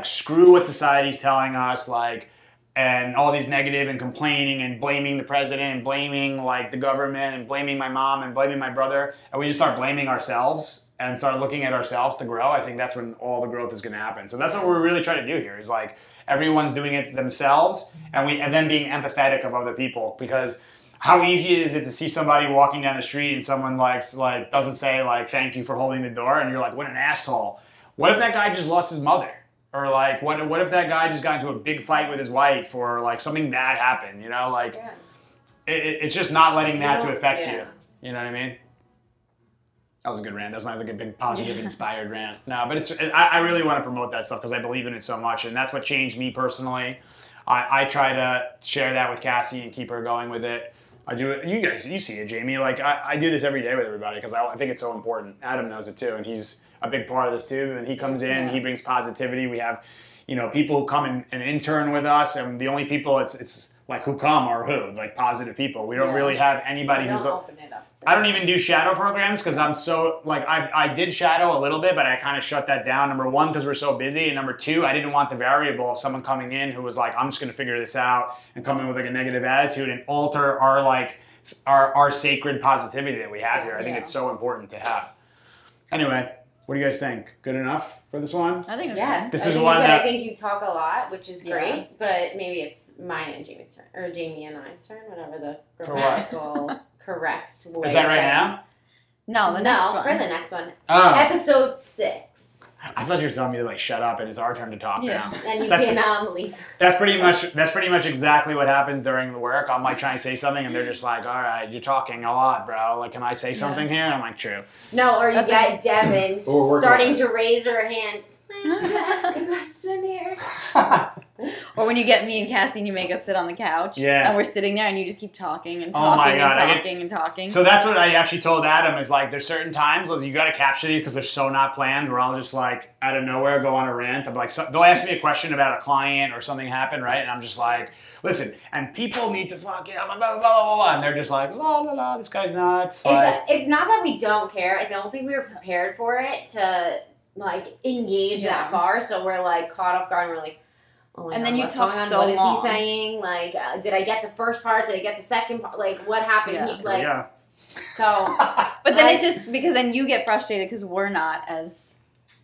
screw what society's telling us, like, and all these negative and complaining and blaming the president and blaming like the government and blaming my mom and blaming my brother, and we just start blaming ourselves and start looking at ourselves to grow, I think that's when all the growth is going to happen. So that's what we're really trying to do here, is like everyone's doing it themselves, and then being empathetic of other people. Because how easy is it to see somebody walking down the street and someone like doesn't say like thank you for holding the door, and you're like, what an asshole. What if that guy just lost his mother? Or like what if that guy just got into a big fight with his wife, or like something bad happened, like it's just not letting that to affect you. You know what I mean? That was a good rant. That was my like a big positive inspired rant. No, but I really want to promote that stuff because I believe in it so much, and that's what changed me personally. I try to share that with Cassie and keep her going with it. I do it. You guys, you see it, Jamie. Like I do this every day with everybody because I think it's so important. Adam knows it too, and he's a big part of this too. And he comes in, he brings positivity. We have, people who come and intern with us, and the only people it's like who come are like positive people. We don't really have anybody who's. Open it up I don't even do shadow programs because I'm so like I did shadow a little bit, but I kind of shut that down. Number one, because we're so busy, and number two, I didn't want the variable of someone coming in who was like, I'm just going to figure this out and come in with like a negative attitude and alter our sacred positivity that we have here. I think it's so important to have. Anyway, what do you guys think? Good enough for this one? I think yes. This I is think one I think you talk a lot, which is great, Yeah. but maybe it's mine and Jamie's turn, or Jamie and I's turn, whatever the For what? grammatical correct way. Is that to right say it. now? No, the next one. For the next one. Oh. Episode 6. I thought you were telling me to like shut up and it's our turn to talk now. And you That's can leave. That's pretty much exactly what happens during the work. I'm like trying to say something and they're just like, all right, you're talking a lot, bro. Like, can I say something here? And I'm like, true. No, or you That's get Devin Or starting to raise her hand. I'm gonna ask a question here. Or when you get me and Cassie and you make us sit on the couch. Yeah. And we're sitting there and you just keep talking and Oh talking my God, and talking and talking. So that's what I actually told Adam is like, there's certain times you got to capture these because they're so not planned where I'll just like out of nowhere go on a rant. I'm like, they'll ask me a question about a client or something happened, right? And I'm just like, listen, and people need to fucking blah, blah, blah, blah, blah. And they're just like, la, la, la, this guy's nuts. It's not that we don't care. I don't think we were prepared for it to like engage that far. So we're like caught off guard and we're like, oh my and God, then you what's talk going on? so What long. is he saying? Like, did I get the first part? Did I get the second part? Like, what happened? Yeah. So. But then it just, because then you get frustrated because we're not as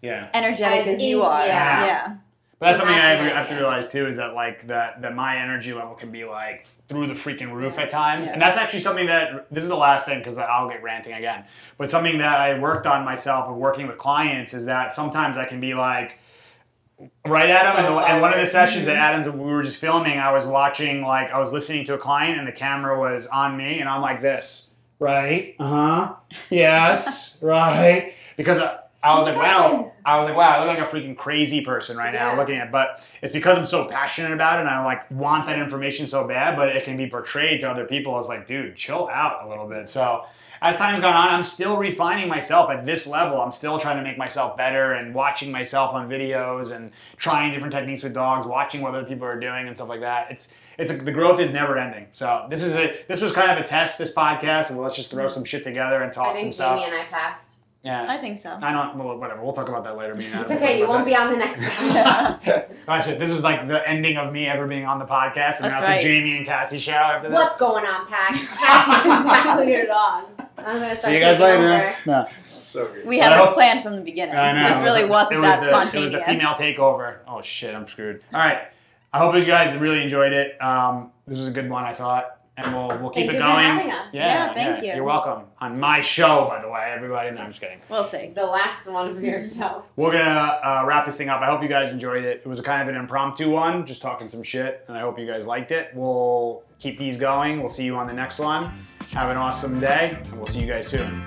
energetic as you are. Yeah. But that's something I have to realize too, is that like that my energy level can be like through the freaking roof at times. And that's actually something that, this is the last thing because I'll get ranting again, but something that I worked on myself of working with clients is that sometimes I can be like, right, Adam, and one of the sessions that Adam's, we were just filming, I was watching, like, I was listening to a client and the camera was on me and I'm like this, right? Yes, right. Because I was like, wow, I look like a freaking crazy person right now looking at it. But it's because I'm so passionate about it and I like want that information so bad, but it can be portrayed to other people as like, dude, chill out a little bit. So as time's gone on, I'm still refining myself at this level. I'm still trying to make myself better and watching myself on videos and trying different techniques with dogs, watching what other people are doing and stuff like that. The growth is never ending. So this was kind of a test, this podcast, and let's just throw some shit together and talk some stuff. I think Jamie and I passed. Yeah, I think so. Well, whatever. We'll talk about that later. It's okay. You won't be on the next one. Gotcha. This is like the ending of me ever being on the podcast, and that's the Jamie and Cassie show after this. What's going on, Pax? Cassie comes back with your dogs. I'm gonna start See you guys later. No. So good. We had this planned from the beginning. I know. This really wasn't that spontaneous. It was the female takeover. Oh shit, I'm screwed. All right. I hope you guys really enjoyed it. This was a good one, I thought. and we'll Thank keep it you for going. having us. Yeah, thank you. You're welcome. On my show, by the way, everybody. No, I'm just kidding. We'll see. The last one of your show. We're gonna wrap this thing up. I hope you guys enjoyed it. It was a kind of an impromptu one, just talking some shit, and I hope you guys liked it. We'll keep these going. We'll see you on the next one. Have an awesome day, and we'll see you guys soon.